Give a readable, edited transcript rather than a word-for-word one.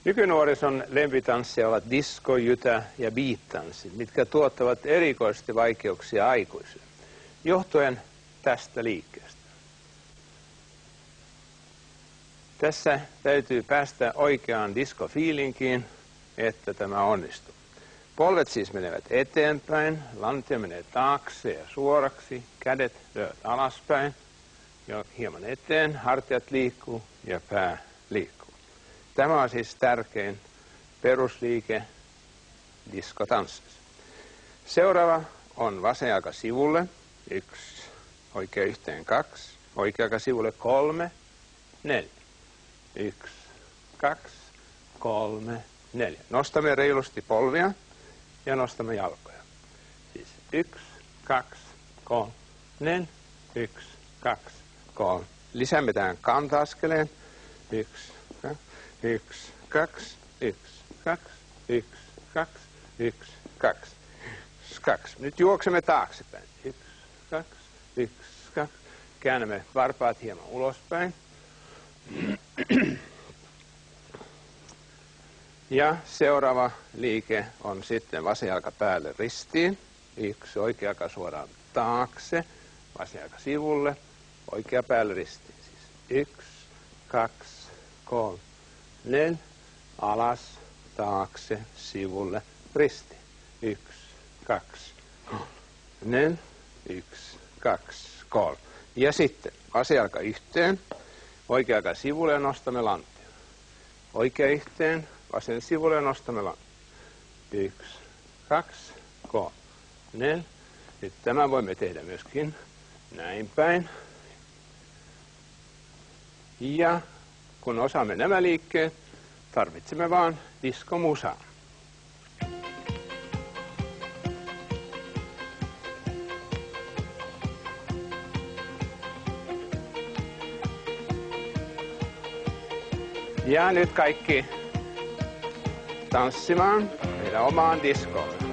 Nykynuorison lempitansseja ovat disko, jytä ja beat-tanssit, mitkä tuottavat erikoisesti vaikeuksia aikuisille, johtuen tästä liikkeestä. Tässä täytyy päästä oikeaan diskofiilinkiin, että tämä onnistuu. Polvet siis menevät eteenpäin, lantio menee taakse ja suoraksi, kädet lyövät alaspäin ja hieman eteen, hartiat liikkuu ja pää liikkuu. Tämä on siis tärkein perusliike diskotanssissa. Seuraava on vasen jalka sivulle, 1, oikea yhteen 2, oikea jalka sivulle 3, 4. 1, 2, 3, 4. Nostamme reilusti polvia ja nostamme jalkoja. Siis 1, 2, 3, 4, 1, 2, 3. Lisäämme tähän kanta-askeleen. 1, 2, 1, 2, 1, 2, 1, 2, 1, 2, 2. Nyt juoksemme taaksepäin. 1, 2, 1, 2. Käännämme varpaat hieman ulospäin. Ja seuraava liike on sitten vasen jalka päälle ristiin. 1, oikea jalka suoraan taakse, vasen jalka sivulle, oikea päälle ristiin. Siis 1, 2, 3, 4, alas, taakse, sivulle, ristiin. 1, 2, 4, 1, 2, 3. Ja sitten vasen jalka yhteen, oikea jalka sivulle ja nostamme lantioon. Oikea yhteen, vasen sivulle ja nostamme lantioon. 1, 2, 3, 4. Nyt tämän voimme tehdä myöskin näin päin. Ja kun osaamme nämä liikkeet, tarvitsemme vaan diskomusaa. Ja nyt kaikki tanssimaan meidän omaan diskoon.